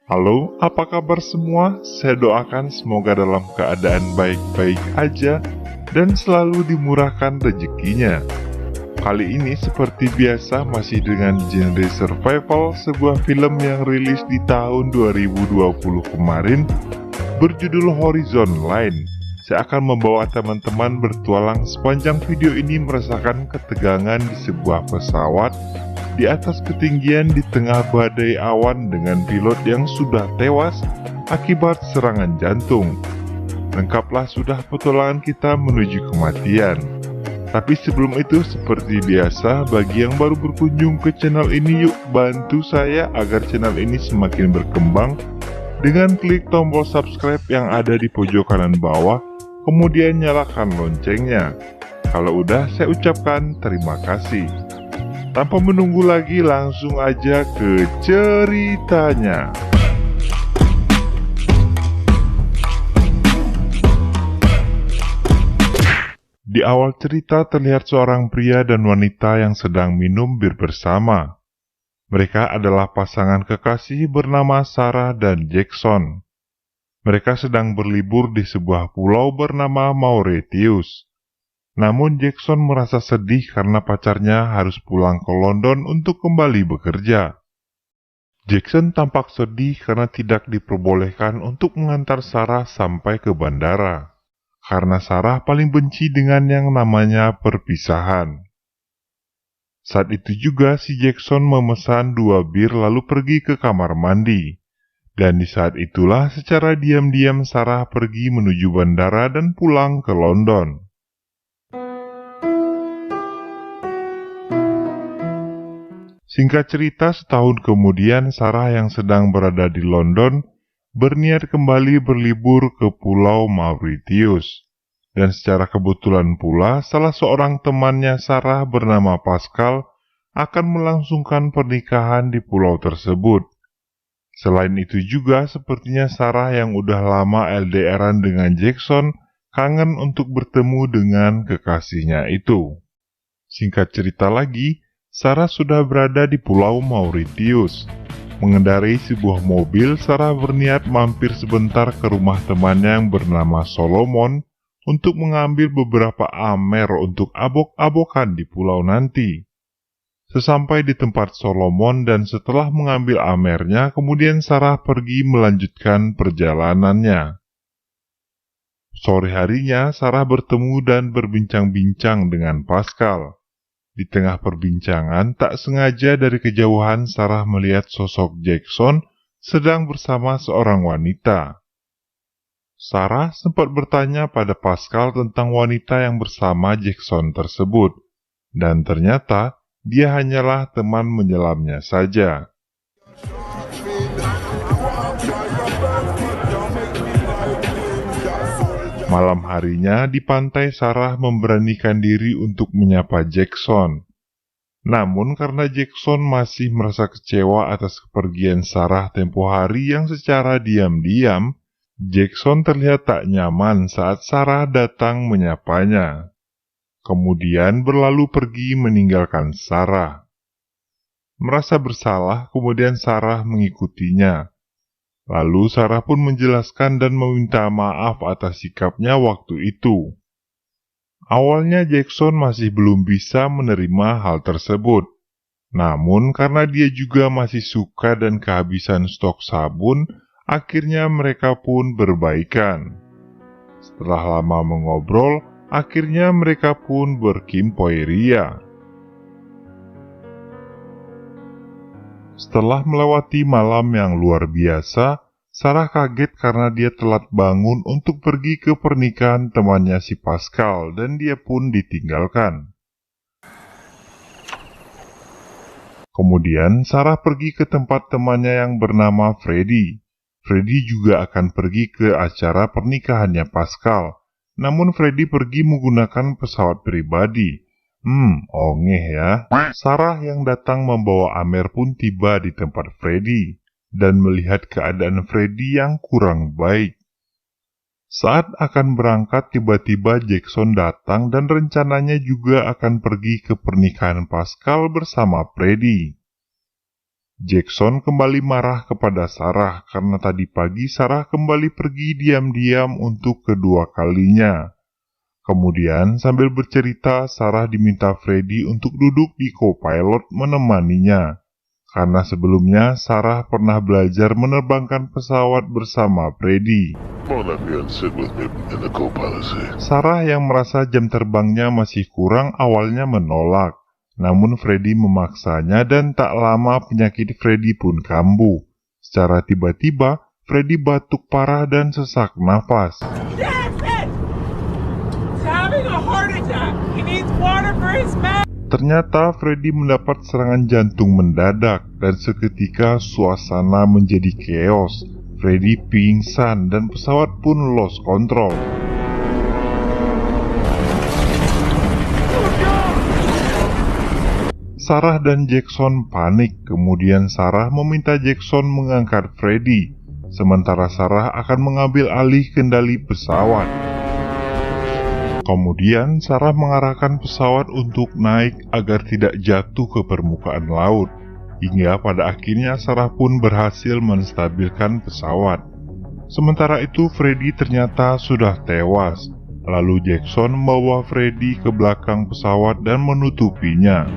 Halo, apa kabar semua? Saya doakan semoga dalam keadaan baik-baik aja dan selalu dimurahkan rezekinya. Kali ini seperti biasa masih dengan genre survival, sebuah film yang rilis di tahun 2020 kemarin berjudul Horizon Line. Saya akan membawa teman-teman bertualang sepanjang video ini merasakan ketegangan di sebuah pesawat di atas ketinggian di tengah badai awan dengan pilot yang sudah tewas akibat serangan jantung. Lengkaplah sudah petualangan kita menuju kematian. Tapi sebelum itu, seperti biasa, bagi yang baru berkunjung ke channel ini, yuk bantu saya agar channel ini semakin berkembang dengan klik tombol subscribe yang ada di pojok kanan bawah, kemudian nyalakan loncengnya. Kalau udah, saya ucapkan terima kasih. Tanpa menunggu lagi, langsung aja ke ceritanya. Di awal cerita terlihat seorang pria dan wanita yang sedang minum bir bersama. Mereka adalah pasangan kekasih bernama Sarah dan Jackson. Mereka sedang berlibur di sebuah pulau bernama Mauritius. Namun Jackson merasa sedih karena pacarnya harus pulang ke London untuk kembali bekerja. Jackson tampak sedih karena tidak diperbolehkan untuk mengantar Sarah sampai ke bandara. Karena Sarah paling benci dengan yang namanya perpisahan. Saat itu juga si Jackson memesan 2 bir lalu pergi ke kamar mandi. Dan di saat itulah secara diam-diam Sarah pergi menuju bandara dan pulang ke London. Singkat cerita, setahun kemudian Sarah yang sedang berada di London berniat kembali berlibur ke Pulau Mauritius. Dan secara kebetulan pula, salah seorang temannya Sarah bernama Pascal akan melangsungkan pernikahan di pulau tersebut. Selain itu juga, sepertinya Sarah yang udah lama LDRan dengan Jackson kangen untuk bertemu dengan kekasihnya itu. Singkat cerita lagi, Sarah sudah berada di Pulau Mauritius. Mengendarai sebuah mobil, Sarah berniat mampir sebentar ke rumah temannya yang bernama Solomon untuk mengambil beberapa amer untuk abok-abokan di pulau nanti. Sesampai di tempat Solomon dan setelah mengambil amernya, kemudian Sarah pergi melanjutkan perjalanannya. Sore harinya, Sarah bertemu dan berbincang-bincang dengan Pascal. Di tengah perbincangan, tak sengaja dari kejauhan Sarah melihat sosok Jackson sedang bersama seorang wanita. Sarah sempat bertanya pada Pascal tentang wanita yang bersama Jackson tersebut, dan ternyata dia hanyalah teman menyelamnya saja. Malam harinya di pantai, Sarah memberanikan diri untuk menyapa Jackson. Namun karena Jackson masih merasa kecewa atas kepergian Sarah tempo hari yang secara diam-diam, Jackson terlihat tak nyaman saat Sarah datang menyapanya. Kemudian berlalu pergi meninggalkan Sarah. Merasa bersalah, kemudian Sarah mengikutinya. Lalu Sarah pun menjelaskan dan meminta maaf atas sikapnya waktu itu. Awalnya Jackson masih belum bisa menerima hal tersebut. Namun karena dia juga masih suka dan kehabisan stok sabun, akhirnya mereka pun berbaikan. Setelah lama mengobrol, akhirnya mereka pun berkimpoi ria. Setelah melewati malam yang luar biasa, Sarah kaget karena dia telat bangun untuk pergi ke pernikahan temannya si Pascal dan dia pun ditinggalkan. Kemudian Sarah pergi ke tempat temannya yang bernama Freddy. Freddy juga akan pergi ke acara pernikahannya Pascal. Namun Freddy pergi menggunakan pesawat pribadi. Ongeh ya. Sarah yang datang membawa amer pun tiba di tempat Freddy dan melihat keadaan Freddy yang kurang baik. Saat akan berangkat, tiba-tiba Jackson datang dan rencananya juga akan pergi ke pernikahan Pascal bersama Freddy. Jackson kembali marah kepada Sarah karena tadi pagi Sarah kembali pergi diam-diam untuk kedua kalinya. Kemudian sambil bercerita, Sarah diminta Freddy untuk duduk di co-pilot menemaninya. Karena sebelumnya Sarah pernah belajar menerbangkan pesawat bersama Freddy. Sarah yang merasa jam terbangnya masih kurang awalnya menolak. Namun Freddy memaksanya dan tak lama penyakit Freddy pun kambuh. Secara tiba-tiba, Freddy batuk parah dan sesak nafas. Ternyata Freddy mendapat serangan jantung mendadak dan seketika suasana menjadi chaos. Freddy pingsan dan pesawat pun lost control. Sarah dan Jackson panik, kemudian Sarah meminta Jackson mengangkat Freddy, sementara Sarah akan mengambil alih kendali pesawat. Kemudian Sarah mengarahkan pesawat untuk naik agar tidak jatuh ke permukaan laut, hingga pada akhirnya Sarah pun berhasil menstabilkan pesawat. Sementara itu Freddy ternyata sudah tewas, lalu Jackson membawa Freddy ke belakang pesawat dan menutupinya.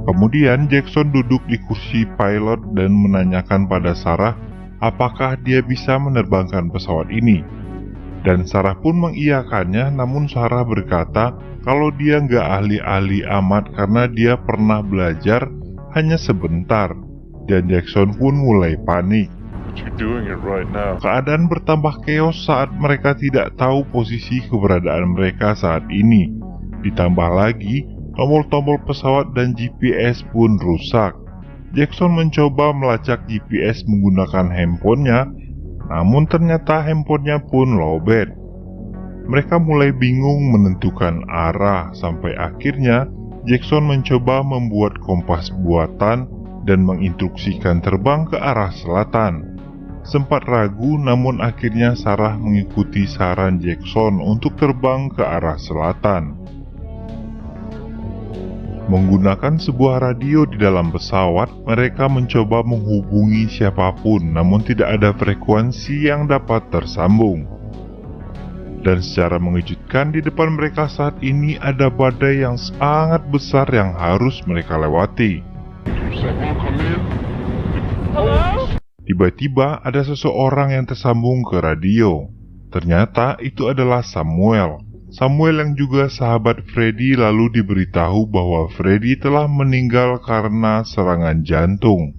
Kemudian Jackson duduk di kursi pilot dan menanyakan pada Sarah apakah dia bisa menerbangkan pesawat ini. Dan Sarah pun mengiyakannya, namun Sarah berkata kalau dia nggak ahli-ahli amat karena dia pernah belajar hanya sebentar. Dan Jackson pun mulai panik. Keadaan bertambah chaos saat mereka tidak tahu posisi keberadaan mereka saat ini. Ditambah lagi, tombol-tombol pesawat dan GPS pun rusak. Jackson mencoba melacak GPS menggunakan handphonenya, namun ternyata handphonenya pun lowbat. Mereka mulai bingung menentukan arah, sampai akhirnya Jackson mencoba membuat kompas buatan dan menginstruksikan terbang ke arah selatan. Sempat ragu, namun akhirnya Sarah mengikuti saran Jackson untuk terbang ke arah selatan. Menggunakan sebuah radio di dalam pesawat, mereka mencoba menghubungi siapapun, namun tidak ada frekuensi yang dapat tersambung. Dan secara mengejutkan, di depan mereka saat ini ada badai yang sangat besar yang harus mereka lewati. Tiba-tiba ada seseorang yang tersambung ke radio. Ternyata itu adalah Samuel. Samuel yang juga sahabat Freddy lalu diberitahu bahwa Freddy telah meninggal karena serangan jantung.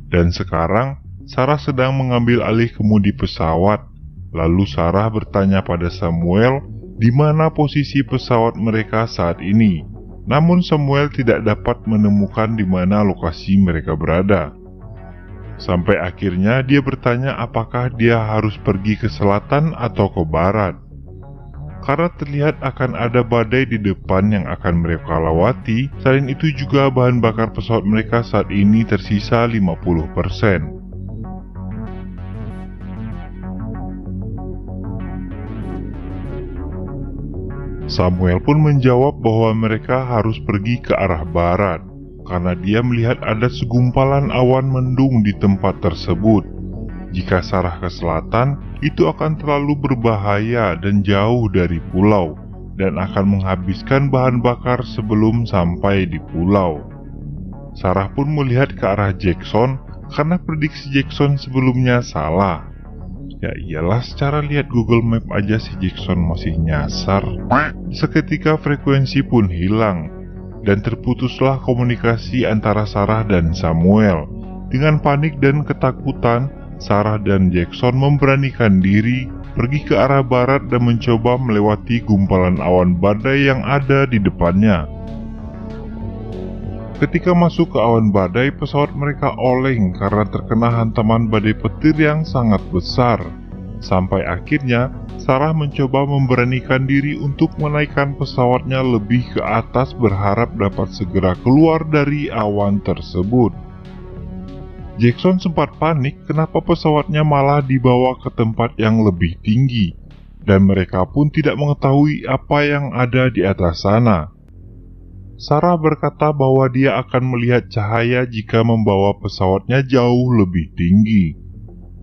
Dan sekarang Sarah sedang mengambil alih kemudi pesawat. Lalu Sarah bertanya pada Samuel di mana posisi pesawat mereka saat ini. Namun Samuel tidak dapat menemukan di mana lokasi mereka berada. Sampai akhirnya dia bertanya apakah dia harus pergi ke selatan atau ke barat. Karena terlihat akan ada badai di depan yang akan mereka lewati. Selain itu juga bahan bakar pesawat mereka saat ini tersisa 50%. Samuel pun menjawab bahwa mereka harus pergi ke arah barat, karena dia melihat ada segumpalan awan mendung di tempat tersebut. Jika Sarah ke selatan, itu akan terlalu berbahaya dan jauh dari pulau, dan akan menghabiskan bahan bakar sebelum sampai di pulau. Sarah pun melihat ke arah Jackson, karena prediksi Jackson sebelumnya salah. Ya iyalah, secara lihat Google Map aja si Jackson masih nyasar. Seketika frekuensi pun hilang, dan terputuslah komunikasi antara Sarah dan Samuel. Dengan panik dan ketakutan, Sarah dan Jackson memberanikan diri pergi ke arah barat dan mencoba melewati gumpalan awan badai yang ada di depannya. Ketika masuk ke awan badai, pesawat mereka oleng karena terkena hantaman badai petir yang sangat besar. Sampai akhirnya, Sarah mencoba memberanikan diri untuk menaikkan pesawatnya lebih ke atas berharap dapat segera keluar dari awan tersebut. Jackson sempat panik kenapa pesawatnya malah dibawa ke tempat yang lebih tinggi, dan mereka pun tidak mengetahui apa yang ada di atas sana. Sarah berkata bahwa dia akan melihat cahaya jika membawa pesawatnya jauh lebih tinggi.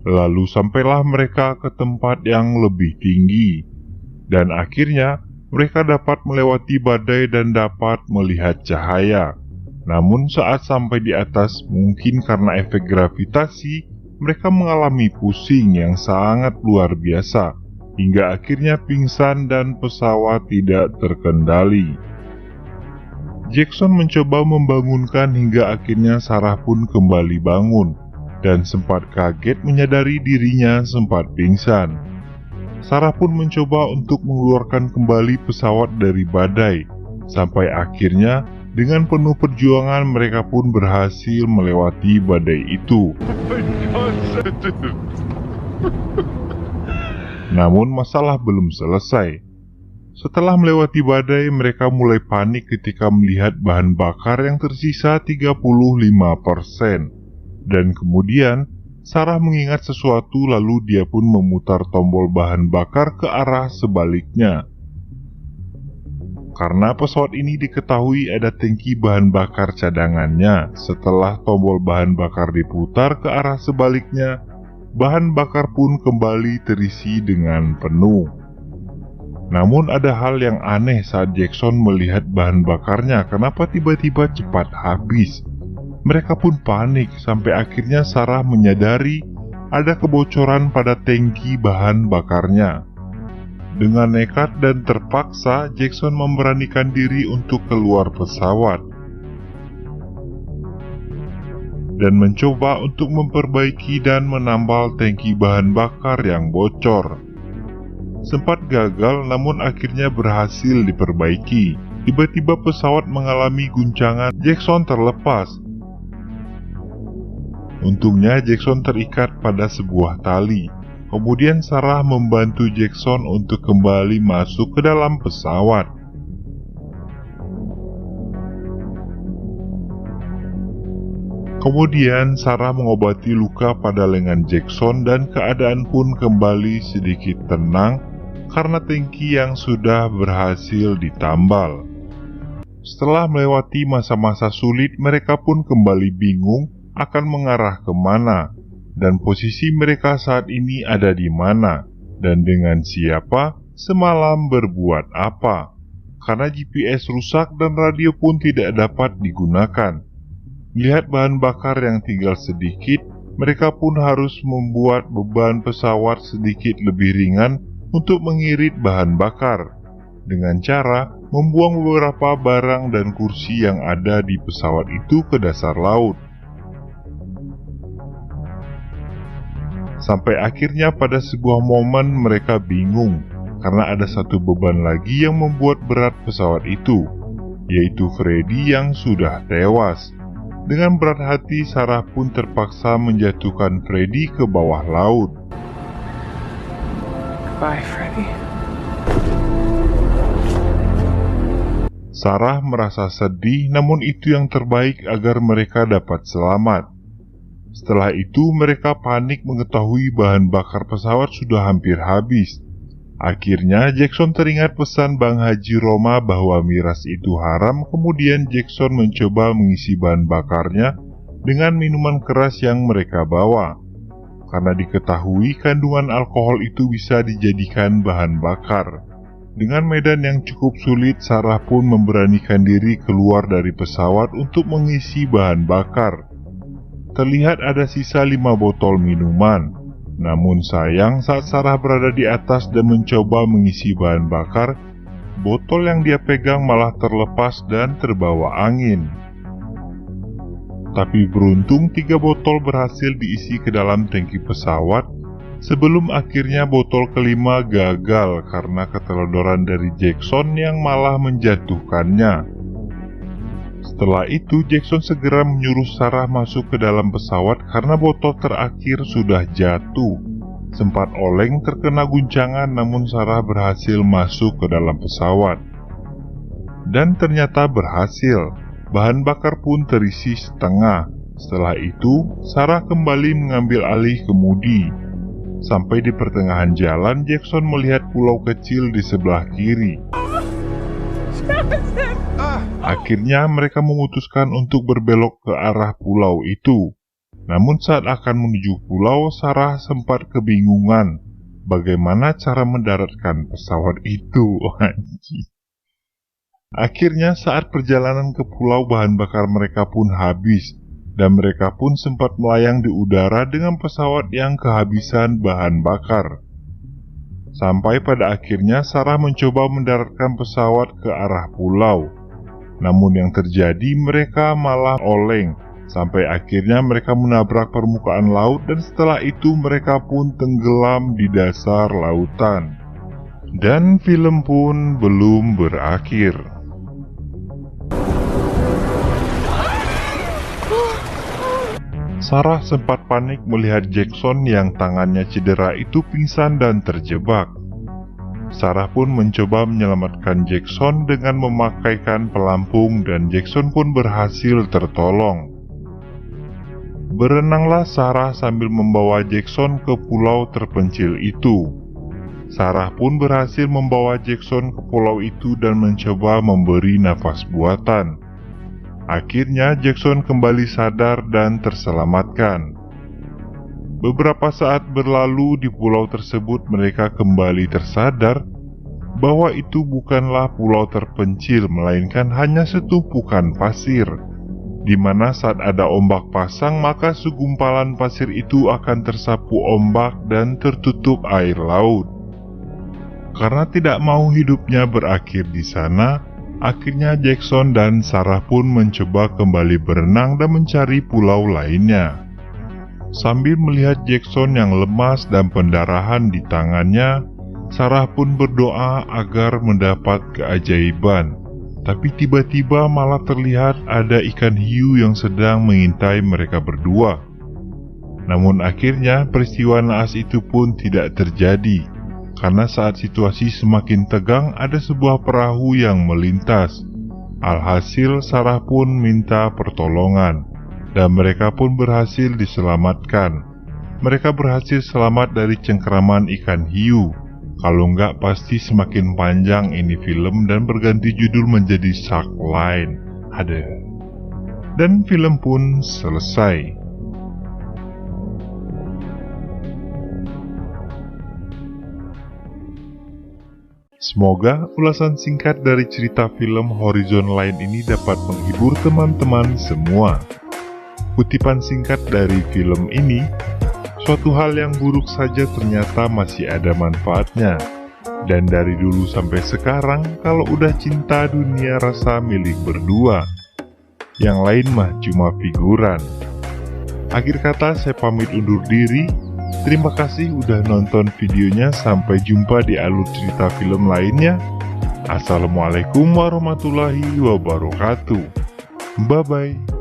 Lalu sampailah mereka ke tempat yang lebih tinggi, dan akhirnya mereka dapat melewati badai dan dapat melihat cahaya. Namun saat sampai di atas, mungkin karena efek gravitasi, mereka mengalami pusing yang sangat luar biasa, hingga akhirnya pingsan dan pesawat tidak terkendali. Jackson mencoba membangunkan hingga akhirnya Sarah pun kembali bangun, dan sempat kaget menyadari dirinya sempat pingsan. Sarah pun mencoba untuk mengeluarkan kembali pesawat dari badai, sampai akhirnya dengan penuh perjuangan mereka pun berhasil melewati badai itu. Namun masalah belum selesai. Setelah melewati badai, mereka mulai panik ketika melihat bahan bakar yang tersisa 35%. Dan kemudian Sarah mengingat sesuatu, lalu dia pun memutar tombol bahan bakar ke arah sebaliknya. Karena pesawat ini diketahui ada tangki bahan bakar cadangannya, setelah tombol bahan bakar diputar ke arah sebaliknya, bahan bakar pun kembali terisi dengan penuh. Namun ada hal yang aneh saat Jackson melihat bahan bakarnya, kenapa tiba-tiba cepat habis. Mereka pun panik sampai akhirnya Sarah menyadari ada kebocoran pada tangki bahan bakarnya. Dengan nekat dan terpaksa, Jackson memberanikan diri untuk keluar pesawat dan mencoba untuk memperbaiki dan menambal tangki bahan bakar yang bocor. Sempat gagal, namun akhirnya berhasil diperbaiki. Tiba-tiba pesawat mengalami guncangan, Jackson terlepas. Untungnya Jackson terikat pada sebuah tali. Kemudian Sarah membantu Jackson untuk kembali masuk ke dalam pesawat. Kemudian Sarah mengobati luka pada lengan Jackson dan keadaan pun kembali sedikit tenang karena tangki yang sudah berhasil ditambal. Setelah melewati masa-masa sulit, mereka pun kembali bingung akan mengarah kemana. Dan posisi mereka saat ini ada di mana, dan dengan siapa, semalam berbuat apa. Karena GPS rusak dan radio pun tidak dapat digunakan. Melihat bahan bakar yang tinggal sedikit, mereka pun harus membuat beban pesawat sedikit lebih ringan untuk mengirit bahan bakar, dengan cara membuang beberapa barang dan kursi yang ada di pesawat itu ke dasar laut. Sampai akhirnya pada sebuah momen mereka bingung, karena ada satu beban lagi yang membuat berat pesawat itu, yaitu Freddy yang sudah tewas. Dengan berat hati, Sarah pun terpaksa menjatuhkan Freddy ke bawah laut. Bye, Freddy. Sarah merasa sedih, namun itu yang terbaik agar mereka dapat selamat. Setelah itu mereka panik mengetahui bahan bakar pesawat sudah hampir habis. Akhirnya Jackson teringat pesan Bang Haji Roma bahwa miras itu haram. Kemudian Jackson mencoba mengisi bahan bakarnya dengan minuman keras yang mereka bawa. Karena diketahui kandungan alkohol itu bisa dijadikan bahan bakar. Dengan medan yang cukup sulit, Sarah pun memberanikan diri keluar dari pesawat untuk mengisi bahan bakar. Terlihat ada sisa 5 botol minuman. Namun sayang, saat Sarah berada di atas dan mencoba mengisi bahan bakar, botol yang dia pegang malah terlepas dan terbawa angin. Tapi beruntung 3 botol berhasil diisi ke dalam tangki pesawat, sebelum akhirnya botol kelima gagal karena keteledoran dari Jackson yang malah menjatuhkannya. Setelah itu Jackson segera menyuruh Sarah masuk ke dalam pesawat karena botol terakhir sudah jatuh. Sempat oleng terkena guncangan, namun Sarah berhasil masuk ke dalam pesawat. Dan ternyata berhasil, bahan bakar pun terisi setengah. Setelah itu Sarah kembali mengambil alih kemudi. Sampai di pertengahan jalan, Jackson melihat pulau kecil di sebelah kiri. Akhirnya mereka memutuskan untuk berbelok ke arah pulau itu. Namun saat akan menuju pulau, Sarah sempat kebingungan bagaimana cara mendaratkan pesawat itu. Akhirnya saat perjalanan ke pulau, bahan bakar mereka pun habis, dan mereka pun sempat melayang di udara dengan pesawat yang kehabisan bahan bakar. Sampai pada akhirnya Sarah mencoba mendaratkan pesawat ke arah pulau. Namun yang terjadi, mereka malah oleng, sampai akhirnya mereka menabrak permukaan laut, dan setelah itu mereka pun tenggelam di dasar lautan. Dan film pun belum berakhir. Sarah sempat panik melihat Jackson yang tangannya cedera itu pingsan dan terjebak. Sarah pun mencoba menyelamatkan Jackson dengan memakaikan pelampung, dan Jackson pun berhasil tertolong. Berenanglah Sarah sambil membawa Jackson ke pulau terpencil itu. Sarah pun berhasil membawa Jackson ke pulau itu dan mencoba memberi nafas buatan. Akhirnya Jackson kembali sadar dan terselamatkan. Beberapa saat berlalu di pulau tersebut, mereka kembali tersadar bahwa itu bukanlah pulau terpencil, melainkan hanya setumpukan pasir, di mana saat ada ombak pasang, maka segumpalan pasir itu akan tersapu ombak dan tertutup air laut. Karena tidak mau hidupnya berakhir di sana, akhirnya Jackson dan Sarah pun mencoba kembali berenang dan mencari pulau lainnya. Sambil melihat Jackson yang lemas dan pendarahan di tangannya, Sarah pun berdoa agar mendapat keajaiban. Tapi tiba-tiba malah terlihat ada ikan hiu yang sedang mengintai mereka berdua. Namun akhirnya peristiwa naas itu pun tidak terjadi, karena saat situasi semakin tegang ada sebuah perahu yang melintas. Alhasil Sarah pun minta pertolongan, dan mereka pun berhasil diselamatkan. Mereka berhasil selamat dari cengkeraman ikan hiu. Kalau enggak pasti semakin panjang ini film dan berganti judul menjadi Shark Line. Dan film pun selesai. Semoga ulasan singkat dari cerita film Horizon Line ini dapat menghibur teman-teman semua. Kutipan singkat dari film ini, suatu hal yang buruk saja ternyata masih ada manfaatnya. Dan dari dulu sampai sekarang, kalau udah cinta dunia rasa milik berdua. Yang lain mah cuma figuran. Akhir kata saya pamit undur diri. Terima kasih udah nonton videonya. Sampai jumpa di alur cerita film lainnya. Assalamualaikum warahmatullahi wabarakatuh. Bye-bye.